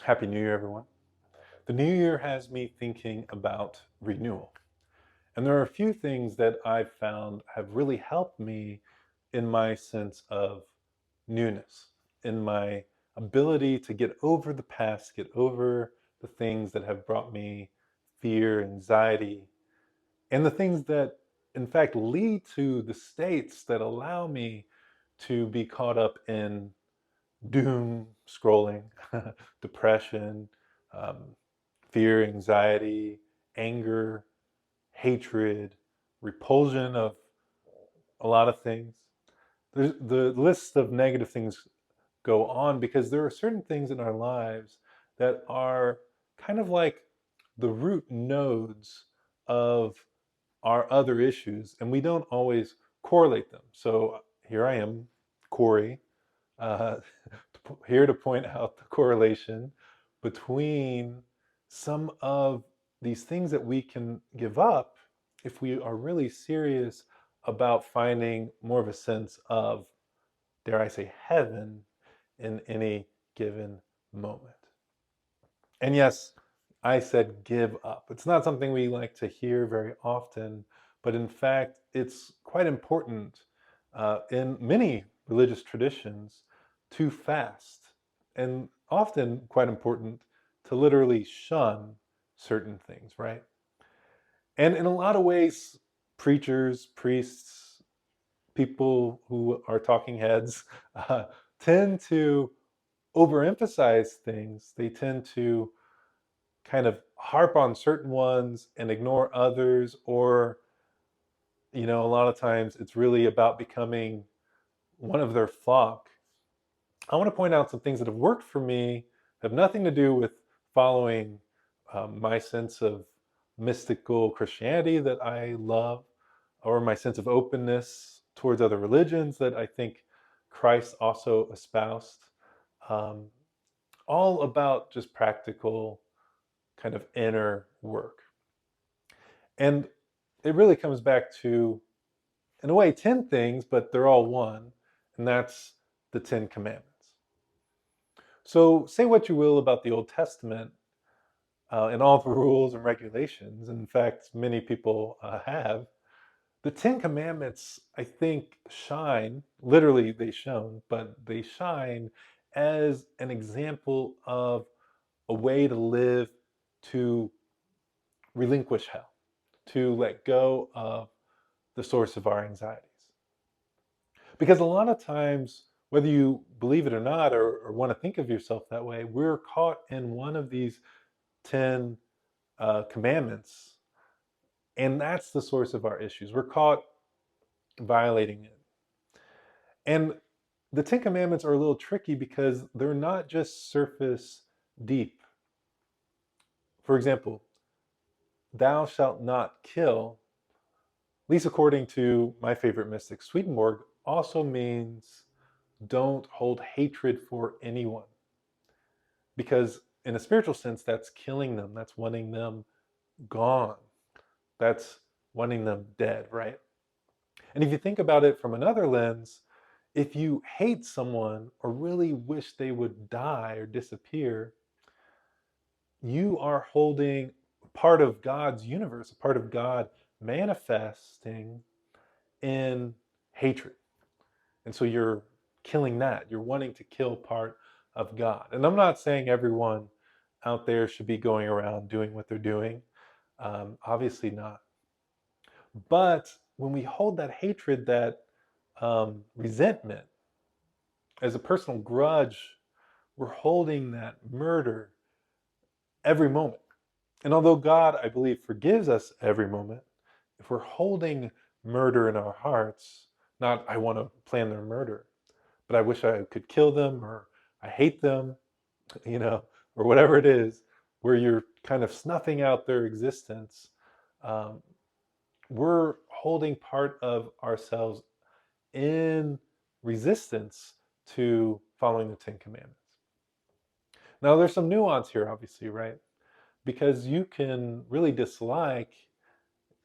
Happy New Year, everyone. The new year has me thinking about renewal. And there are a few things that I've found have really helped me in my sense of newness, in my ability to get over the past, get over the things that have brought me fear, anxiety, and the things that, in fact, lead to the states that allow me to be caught up in doom scrolling, depression, um, fear, anxiety, anger, hatred, repulsion of a lot of things. The list of negative things go on because there are certain things in our lives that are kind of like the root nodes of our other issues, and we don't always correlate them. So here I am, Cory, uh, here to point out the correlation between some of these things that we can give up if we are really serious about finding more of a sense of, dare I say, heaven in any given moment. And yes, I said give up. It's not something we like to hear very often, but in fact, it's quite important in many religious traditions to fast, and often quite important to literally shun certain things, right? And in a lot of ways, preachers, priests, people who are talking heads uh, tend to overemphasize things. They tend to kind of harp on certain ones and ignore others, or a lot of times it's really about becoming one of their flock. I want to point out some things that have worked for me, have nothing to do with following my sense of mystical Christianity that I love, or my sense of openness towards other religions that I think Christ also espoused. Um, all about just practical kind of inner work. And it really comes back to, in a way, 10 things, but they're all one, and that's the 10 commandments. So say what you will about the Old Testament and all the rules and regulations. In fact, many people have. The 10 commandments, I think, shine, literally they shone, but they shine as an example of a way to live, to relinquish hell, to let go of the source of our anxieties. Because a lot of times, whether you believe it or not, or want to think of yourself that way, we're caught in one of these 10 commandments, and that's the source of our issues. We're caught violating it. And the 10 commandments are a little tricky because they're not just surface deep. For example, thou shalt not kill, at least according to my favorite mystic, Swedenborg, also means don't hold hatred for anyone. Because in a spiritual sense, that's killing them, that's wanting them gone, that's wanting them dead, right? And if you think about it from another lens, if you hate someone or really wish they would die or disappear, you are holding part of God's universe, a part of God manifesting in hatred. And so you're killing that. You're wanting to kill part of God. And I'm not saying everyone out there should be going around doing what they're doing. Obviously not. But when we hold that hatred, that resentment as a personal grudge, we're holding that murder every moment. And although God, I believe, forgives us every moment, if we're holding murder in our hearts, not I want to plan their murder, but I wish I could kill them, or I hate them, or whatever it is, where you're kind of snuffing out their existence, um, we're holding part of ourselves in resistance to following the Ten Commandments. Now, there's some nuance here, obviously, right? Because you can really dislike,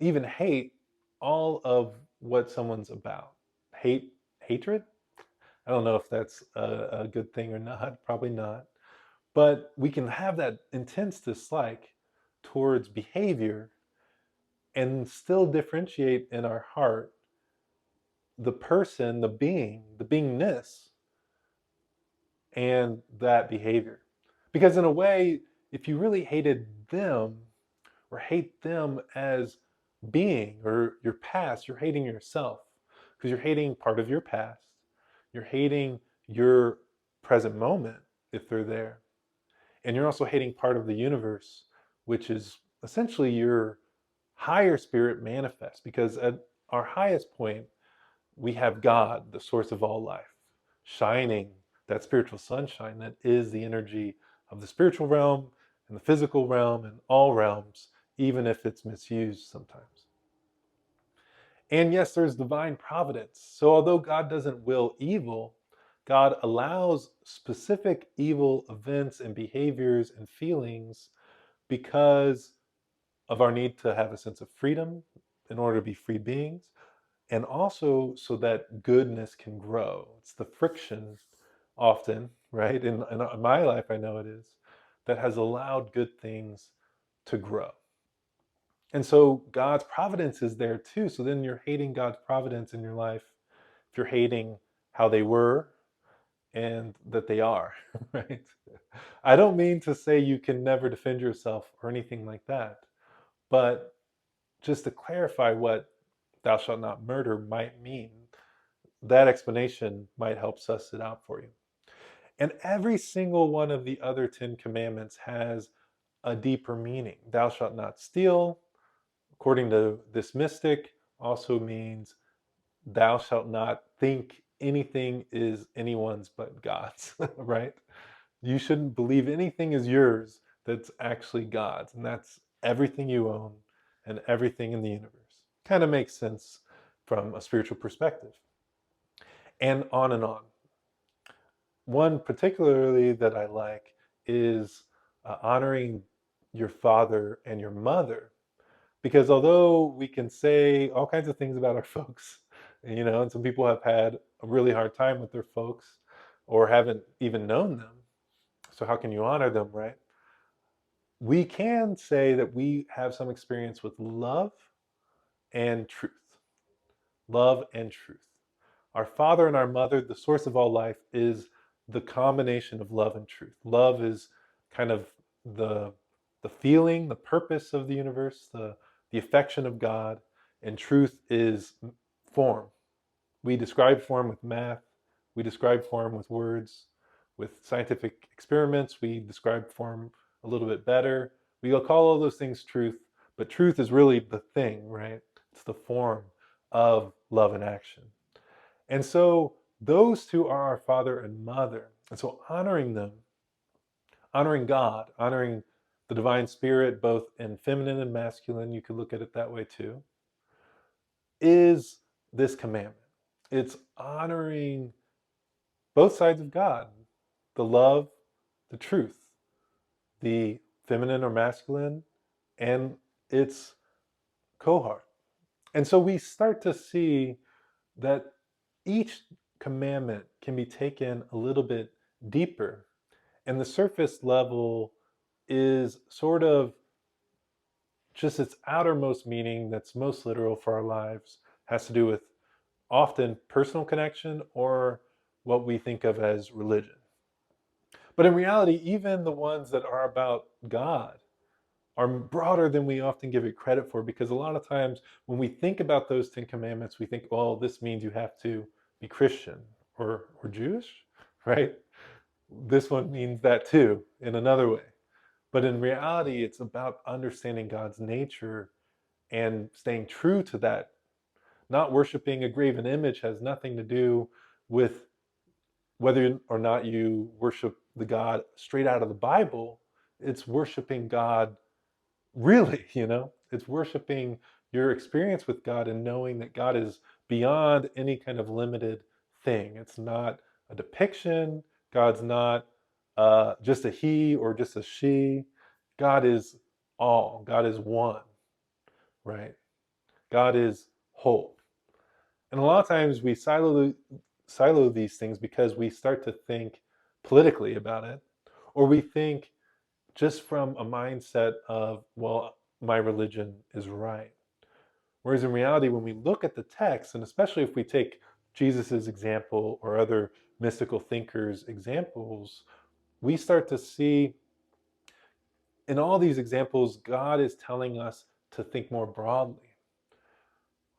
even hate, all of what someone's about. Hatred? I don't know if that's a good thing or not, probably not. But we can have that intense dislike towards behavior and still differentiate in our heart the person, the beingness, and that behavior. Because in a way, if you really hated them or hate them as being or your past, you're hating yourself because you're hating part of your past. You're hating your present moment if they're there. And you're also hating part of the universe, which is essentially your higher spirit manifest. Because at our highest point, we have God, the source of all life, shining that spiritual sunshine that is the energy of the spiritual realm and the physical realm and all realms, even if it's misused sometimes. And yes, there's divine providence. So although God doesn't will evil, God allows specific evil events and behaviors and feelings because of our need to have a sense of freedom in order to be free beings, and also so that goodness can grow. It's the friction often, right? In my life, I know it is, that has allowed good things to grow. And so God's providence is there too. So then you're hating God's providence in your life if you're hating how they were and that they are, right? I don't mean to say you can never defend yourself or anything like that, but just to clarify what thou shalt not murder might mean, that explanation might help suss it out for you. And every single one of the other 10 commandments has a deeper meaning. Thou shalt not steal, according to this mystic, also means thou shalt not think anything is anyone's but God's, right? You shouldn't believe anything is yours that's actually God's, and that's everything you own and everything in the universe. Kind of makes sense from a spiritual perspective. And on and on. One particularly that I like is honoring your father and your mother. Because although we can say all kinds of things about our folks, and some people have had a really hard time with their folks or haven't even known them, so how can you honor them, right? We can say that we have some experience with love and truth. Love and truth. Our father and our mother, the source of all life, is the combination of love and truth. Love is kind of the the feeling, the purpose of the universe, the affection of God, and truth is form. We describe form with math, we describe form with words, with scientific experiments, we describe form a little bit better. We'll call all those things truth, but truth is really the thing, right? It's the form of love and action. And so those two are our father and mother. And so honoring them, honoring God, honoring the divine spirit, both in feminine and masculine, you could look at it that way too, is this commandment. It's honoring both sides of God, the love, the truth, the feminine or masculine, and its cohort. And so we start to see that each commandment can be taken a little bit deeper. And the surface level is sort of just its outermost meaning that's most literal for our lives, has to do with often personal connection or what we think of as religion. But in reality, even the ones that are about God are broader than we often give it credit for, because a lot of times when we think about those 10 commandments, we think, well, this means you have to be Christian or Jewish, right? This one means that too in another way. But in reality, it's about understanding God's nature and staying true to that. Not worshiping a graven image has nothing to do with whether or not you worship the God straight out of the Bible. It's worshiping God really, it's worshiping your experience with God and knowing that God is beyond any kind of limited thing. It's not a depiction. God's not just a he or just a she. God is all. God is one, right? God is whole. And a lot of times we silo these things because we start to think politically about it, Or we think just from a mindset of, well, my religion is right. Whereas in reality, when we look at the text, and especially if we take Jesus's example or other mystical thinkers' examples, we start to see in all these examples, God is telling us to think more broadly.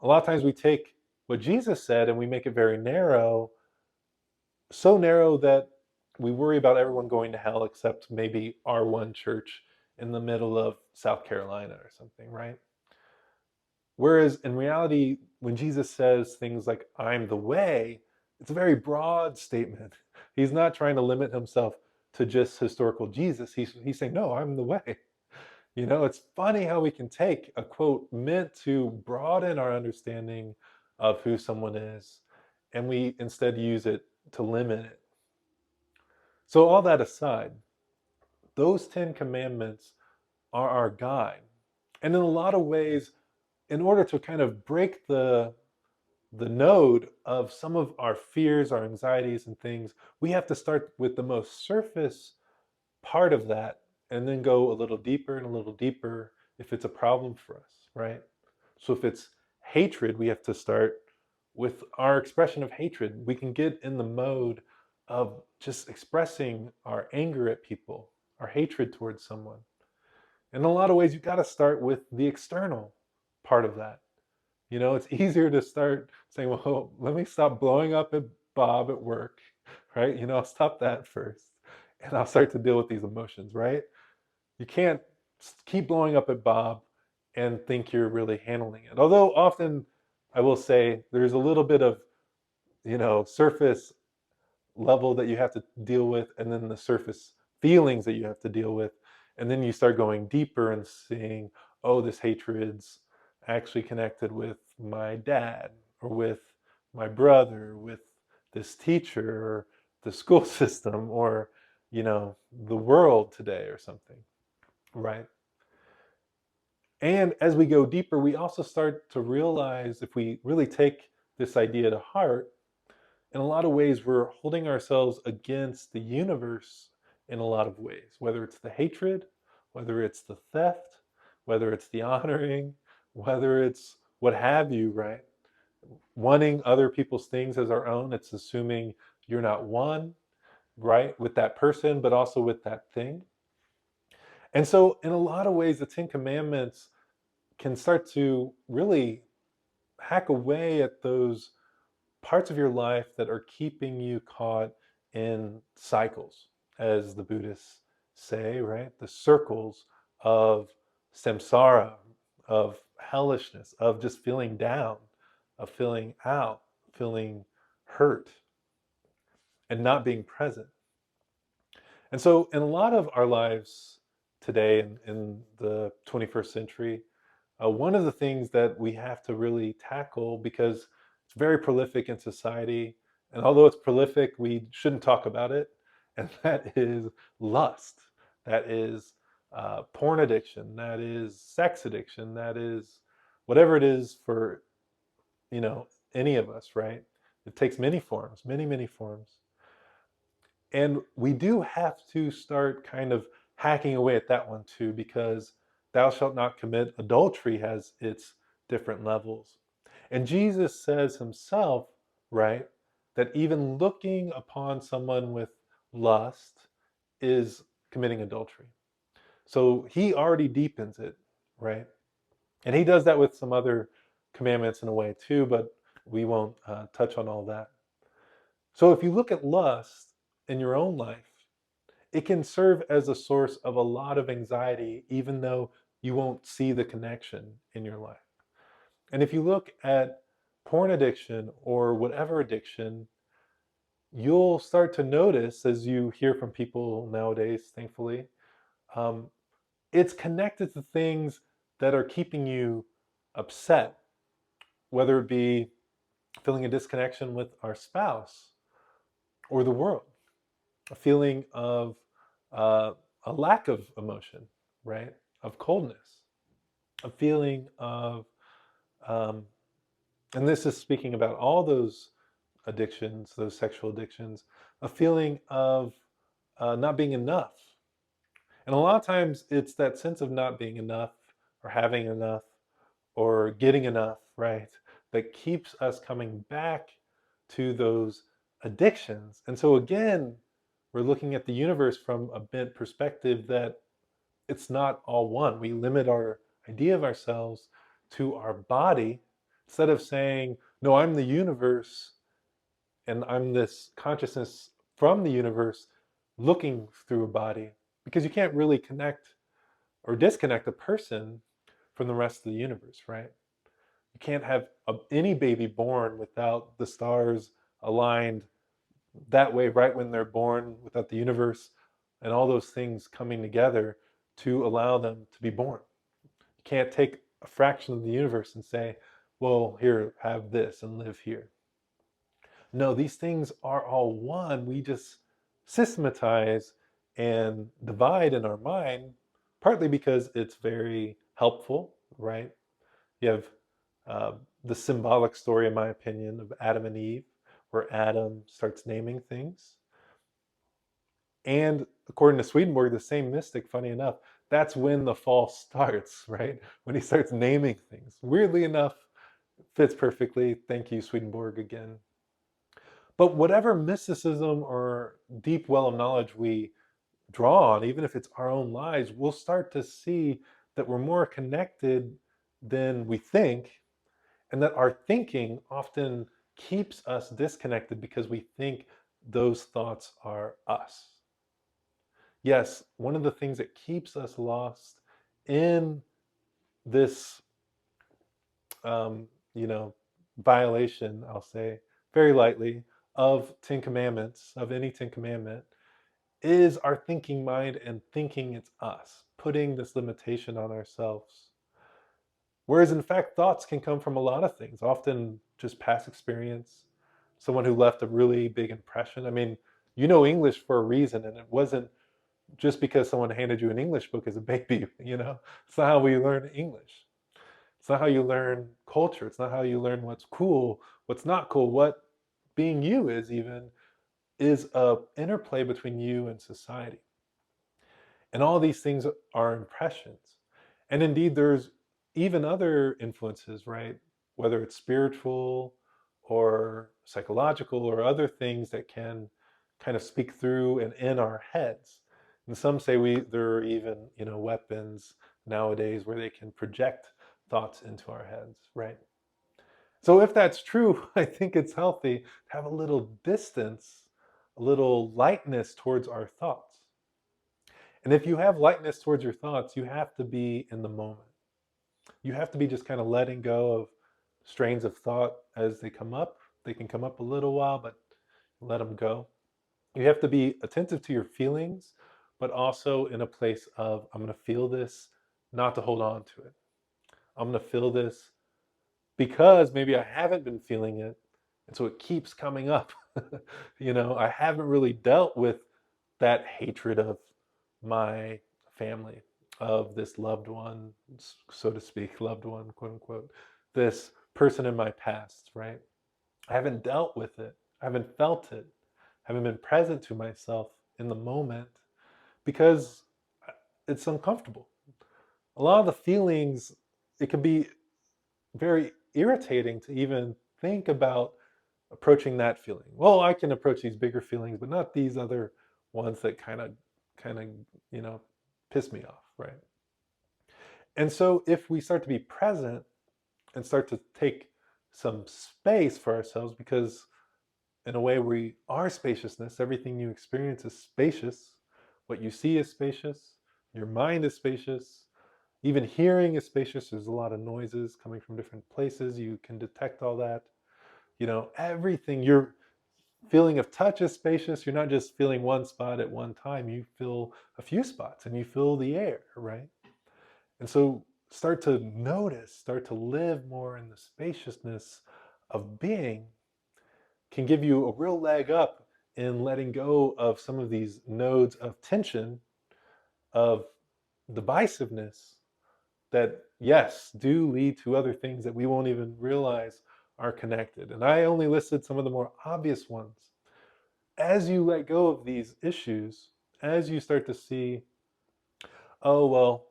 A lot of times we take what Jesus said and we make it very narrow, so narrow that we worry about everyone going to hell except maybe our one church in the middle of South Carolina or something, right? Whereas in reality, when Jesus says things like, I'm the way, it's a very broad statement. He's not trying to limit himself to just historical Jesus. He's saying, no, I'm the way. You know, it's funny how we can take a quote meant to broaden our understanding of who someone is, and we instead use it to limit it. So, all that aside, those 10 commandments are our guide. And in a lot of ways, in order to kind of break the node of some of our fears, our anxieties, and things, we have to start with the most surface part of that and then go a little deeper and a little deeper if it's a problem for us, right? So if it's hatred, we have to start with our expression of hatred. We can get in the mode of just expressing our anger at people, our hatred towards someone. In a lot of ways, you've got to start with the external part of that. You know, it's easier to start saying, well, let me stop blowing up at Bob at work, right? You know, I'll stop that first and I'll start to deal with these emotions, right? You can't keep blowing up at Bob and think you're really handling it. Although often I will say there's a little bit of, you know, surface level that you have to deal with, and then the surface feelings that you have to deal with. And then you start going deeper and seeing, oh, this hatred's actually connected with my dad or with my brother, with this teacher or the school system or, you know, the world today or something, right? And as we go deeper, we also start to realize if we really take this idea to heart, in a lot of ways, we're holding ourselves against the universe in a lot of ways, whether it's the hatred, whether it's the theft, whether it's the honoring, whether it's what have you, right? Wanting other people's things as our own, it's assuming you're not one, right, with that person, but also with that thing. And so, in a lot of ways, the Ten Commandments can start to really hack away at those parts of your life that are keeping you caught in cycles, as the Buddhists say, right? The circles of samsara, of hellishness, of just feeling down, of feeling out, feeling hurt, and not being present. And so, in a lot of our lives today, in the 21st century, one of the things that we have to really tackle, because it's very prolific in society, and although it's prolific, we shouldn't talk about it, and that is lust, that is porn addiction, that is sex addiction, that is whatever it is for, you know, any of us, right? It takes many forms, many, many forms. And we do have to start kind of hacking away at that one too, because thou shalt not commit adultery has its different levels. And Jesus says himself, right, that even looking upon someone with lust is committing adultery. So he already deepens it, right? And he does that with some other commandments in a way too, but we won't touch on all that. So if you look at lust in your own life, it can serve as a source of a lot of anxiety, even though you won't see the connection in your life. And if you look at porn addiction or whatever addiction, you'll start to notice, as you hear from people nowadays, thankfully, um, it's connected to things that are keeping you upset, whether it be feeling a disconnection with our spouse or the world, a feeling of uh, a lack of emotion, right? Of coldness, a feeling of, um, and this is speaking about all those addictions, those sexual addictions, a feeling of not being enough. And a lot of times it's that sense of not being enough or having enough or getting enough, right? That keeps us coming back to those addictions. And so again, we're looking at the universe from a bent perspective that it's not all one. We limit our idea of ourselves to our body instead of saying, no, I'm the universe and I'm this consciousness from the universe looking through a body. Because you can't really connect or disconnect a person from the rest of the universe, right? You can't have any baby born without the stars aligned that way right when they're born, without the universe and all those things coming together to allow them to be born. You can't take a fraction of the universe and say, well, here, have this and live here. No, these things are all one. We just systematize and divide in our mind, partly because it's very helpful, right? You have uh, the symbolic story, in my opinion, of Adam and Eve, where Adam starts naming things. And according to Swedenborg, the same mystic, funny enough, that's when the fall starts, right? When he starts naming things. Weirdly enough, fits perfectly. Thank you, Swedenborg, again. But whatever mysticism or deep well of knowledge we draw on, even if it's our own lives, we'll start to see that we're more connected than we think, and that our thinking often keeps us disconnected because we think those thoughts are us. Yes, one of the things that keeps us lost in this, um, you know, violation, I'll say very lightly, of Ten Commandments, of any Ten Commandment, is our thinking mind and thinking it's us, putting this limitation on ourselves. Whereas in fact, thoughts can come from a lot of things, often just past experience, someone who left a really big impression. I mean, you know English for a reason, and it wasn't just because someone handed you an English book as a baby, you know? It's not how we learn English. It's not how you learn culture. It's not how you learn what's cool, what's not cool, what being you is even, is a interplay between you and society. And all these things are impressions. And indeed, there's even other influences, right? Whether it's spiritual or psychological or other things that can kind of speak through and in our heads. And some say there are even, weapons nowadays where they can project thoughts into our heads, right? So if that's true, I think it's healthy to have a little distance, a little lightness towards our thoughts. And if you have lightness towards your thoughts, you have to be in the moment. You have to be just kind of letting go of strains of thought as they come up. They can come up a little while, but let them go. You have to be attentive to your feelings, but also in a place of, I'm going to feel this, not to hold on to it. I'm going to feel this because maybe I haven't been feeling it. And so it keeps coming up. I haven't really dealt with that hatred of my family, of this loved one, so to speak, loved one, quote unquote, this person in my past, right? I haven't dealt with it. I haven't felt it. I haven't been present to myself in the moment because it's uncomfortable. A lot of the feelings, it can be very irritating to even think about approaching that feeling. Well, I can approach these bigger feelings, but not these other ones that kind of, you know, piss me off, right? And so if we start to be present and start to take some space for ourselves, because in a way we are spaciousness, everything you experience is spacious. What you see is spacious. Your mind is spacious. Even hearing is spacious. There's a lot of noises coming from different places. You can detect all that. Everything, your feeling of touch is spacious. You're not just feeling one spot at one time. You feel a few spots and you feel the air, right? And so start to notice, start to live more in the spaciousness of being can give you a real leg up in letting go of some of these nodes of tension, of divisiveness that, yes, do lead to other things that we won't even realize are connected. And I only listed some of the more obvious ones. As you let go of these issues, as you start to see, oh, well,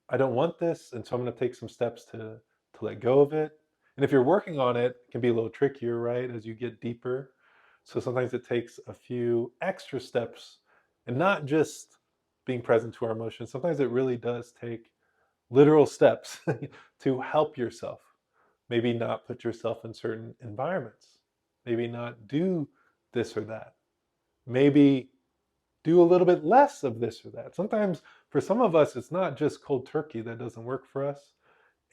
I don't want this, and so I'm going to take some steps to let go of it. And if you're working on it, it can be a little trickier, right, as you get deeper. So sometimes it takes a few extra steps, and not just being present to our emotions. Sometimes it really does take literal steps to help yourself. Maybe not put yourself in certain environments. Maybe not do this or that. Maybe do a little bit less of this or that. Sometimes for some of us, it's not just cold turkey that doesn't work for us.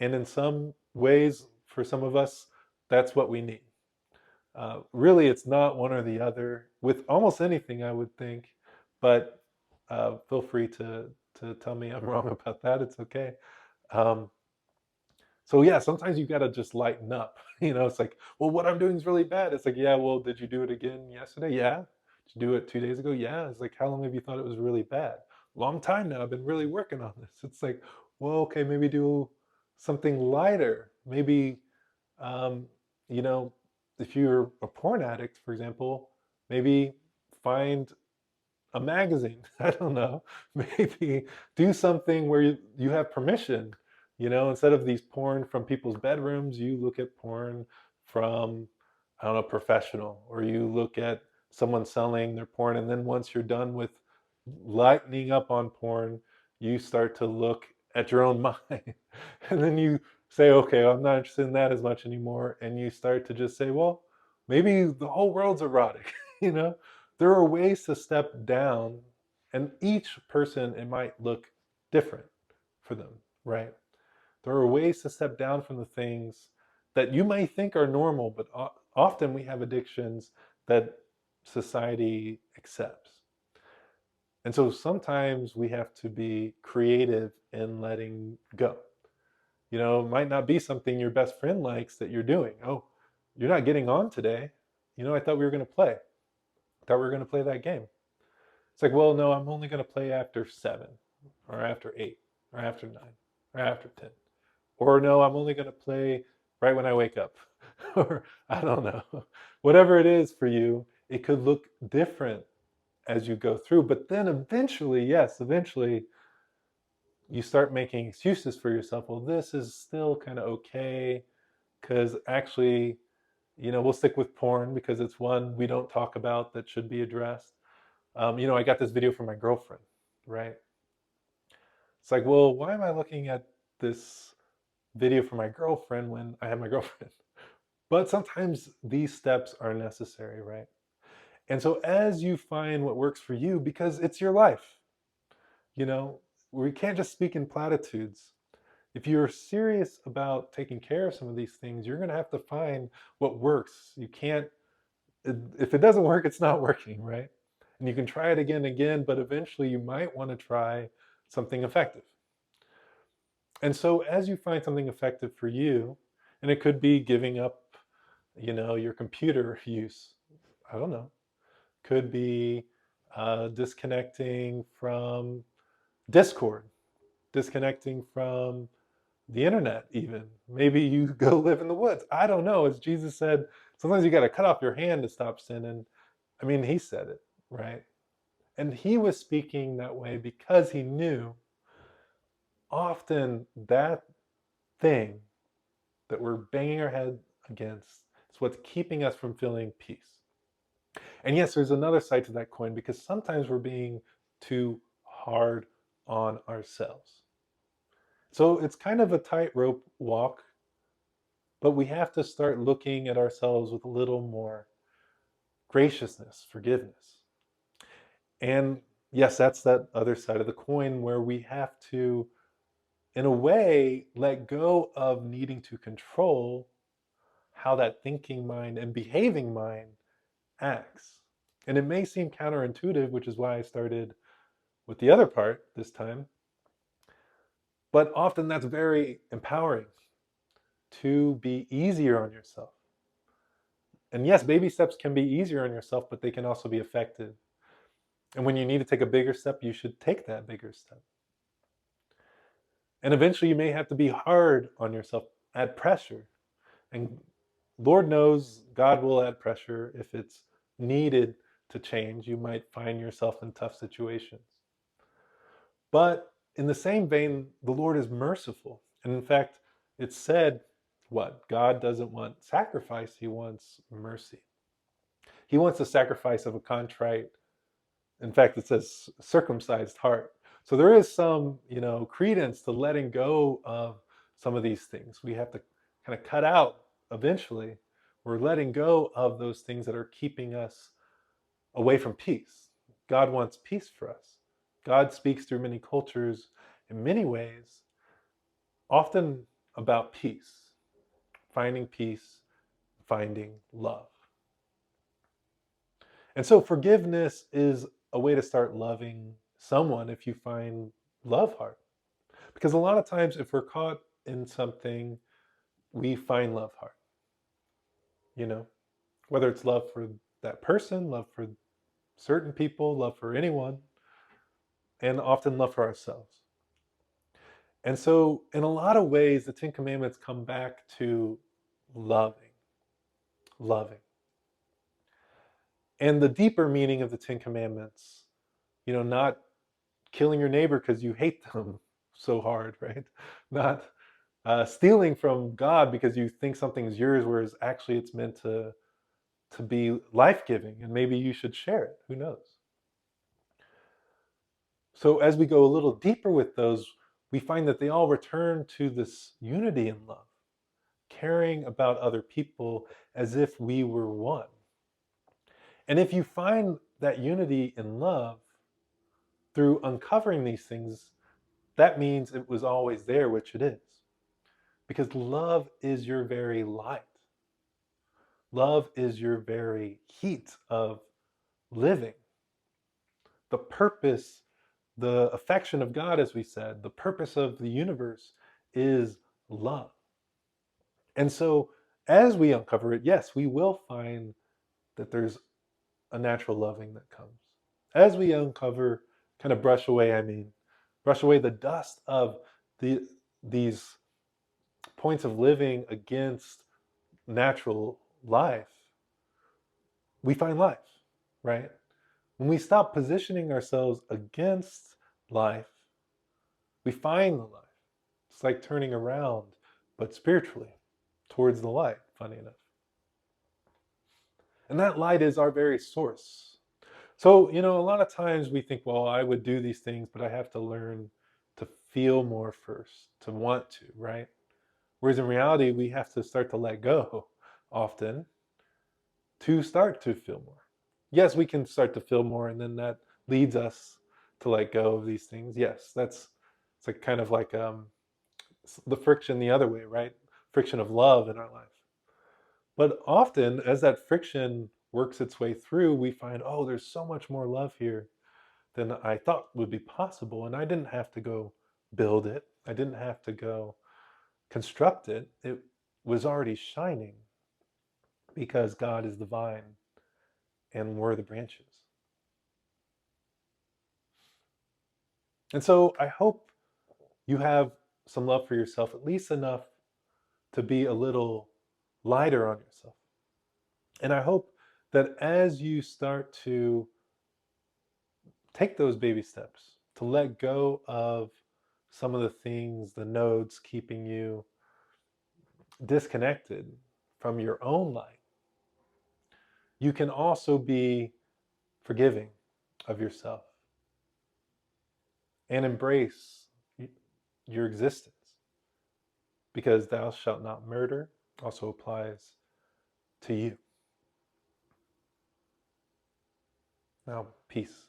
And in some ways, for some of us, that's what we need. Really, it's not one or the other with almost anything, I would think. But feel free to tell me I'm wrong about that. It's okay. Um, so yeah, sometimes you got to just lighten up. It's like, well, what I'm doing is really bad. It's like, yeah, well, did you do it again yesterday? Yeah. Did you do it 2 days ago? Yeah. It's like, how long have you thought it was really bad? Long time now. I've been really working on this. It's like, well, okay, maybe do something lighter. Maybe, um, you know, if you're a porn addict, for example, maybe find a magazine. I don't know. Maybe do something where you have permission. Instead of these porn from people's bedrooms, you look at porn from, I don't know, professional, or you look at someone selling their porn. And then once you're done with lightening up on porn, you start to look at your own mind. And then you say, okay, I'm not interested in that as much anymore. And you start to just say, well, maybe the whole world's erotic, you know? There are ways to step down, and each person, it might look different for them, right? There are ways to step down from the things that you might think are normal, but often we have addictions that society accepts. And so sometimes we have to be creative in letting go. It might not be something your best friend likes that you're doing. Oh, you're not getting on today. I thought we were going to play. I thought we were going to play that game. It's like, well, no, I'm only going to play after 7 or after 8 or after 9 or after 10. Or no, I'm only going to play right when I wake up. Or I don't know. Whatever it is for you, it could look different as you go through. But then eventually, yes, eventually you start making excuses for yourself. Well, this is still kind of okay because actually, we'll stick with porn because it's one we don't talk about that should be addressed. I got this video from my girlfriend, right? It's like, well, why am I looking at this video from my girlfriend when I have my girlfriend? But sometimes these steps are necessary, right? And so as you find what works for you, because it's your life, you know, we can't just speak in platitudes. If you're serious about taking care of some of these things, you're going to have to find what works. You can't, if it doesn't work, it's not working, right? And you can try it again and again, but eventually you might want to try something effective. And so as you find something effective for you, and it could be giving up, your computer use, I don't know, could be disconnecting from Discord, disconnecting from the internet, even. Maybe you go live in the woods. I don't know. As Jesus said, sometimes you got to cut off your hand to stop sinning. I mean, he said it, right? And he was speaking that way because he knew often that thing that we're banging our head against is what's keeping us from feeling peace. And yes, there's another side to that coin because sometimes we're being too hard on ourselves. So it's kind of a tightrope walk, but we have to start looking at ourselves with a little more graciousness, forgiveness. And yes, that's that other side of the coin where we have to, in a way, let go of needing to control how that thinking mind and behaving mind acts. And it may seem counterintuitive, which is why I started with the other part this time. But often that's very empowering to be easier on yourself. And yes, baby steps can be easier on yourself, but they can also be effective. And when you need to take a bigger step, you should take that bigger step. And eventually you may have to be hard on yourself, add pressure. And Lord knows God will add pressure if it's needed to change. You might find yourself in tough situations. But in the same vein, the Lord is merciful. And in fact, it's said, what? God doesn't want sacrifice, he wants mercy. He wants the sacrifice of a contrite, in fact, it says circumcised heart. So there is some, credence to letting go of some of these things. We have to kind of cut out eventually. We're letting go of those things that are keeping us away from peace. God wants peace for us. God speaks through many cultures in many ways, often about peace, peace, finding love. And so forgiveness is a way to start loving someone if you find love hard. Because a lot of times, if we're caught in something, we find love hard. Whether it's love for that person, love for certain people, love for anyone, and often love for ourselves. And so, in a lot of ways, the Ten Commandments come back to loving. Loving. And the deeper meaning of the Ten Commandments, not killing your neighbor because you hate them so hard, right? Not stealing from God because you think something is yours, whereas actually it's meant to be life-giving, and maybe you should share it. Who knows? So as we go a little deeper with those, we find that they all return to this unity in love, caring about other people as if we were one. And if you find that unity in love through uncovering these things, that means it was always there, which it is. Because love is your very light. Love is your very heat of living. The purpose, the affection of God, as we said, the purpose of the universe is love. And so as we uncover it, yes, we will find that there's a natural loving that comes. As we uncover, kind of brush away the dust of these points of living against natural life, we find life, right? When we stop positioning ourselves against life, we find the life. It's like turning around, but spiritually, towards the light, funny enough. And that light is our very source. So, a lot of times we think, well, I would do these things, but I have to learn to feel more first, to want to, right? Whereas in reality, we have to start to let go often to start to feel more. Yes, we can start to feel more, and then that leads us to let go of these things. Yes, it's like kind of like the friction the other way, right? Friction of love in our life. But often, as that friction works its way through, we find, oh, there's so much more love here than I thought would be possible. And I didn't have to go build it. I didn't have to go construct it. It was already shining because God is the vine and we're the branches. And so I hope you have some love for yourself, at least enough to be a little lighter on yourself. And I hope that as you start to take those baby steps, to let go of some of the things, the nodes keeping you disconnected from your own light, you can also be forgiving of yourself and embrace your existence. Because thou shalt not murder also applies to you. Now, peace.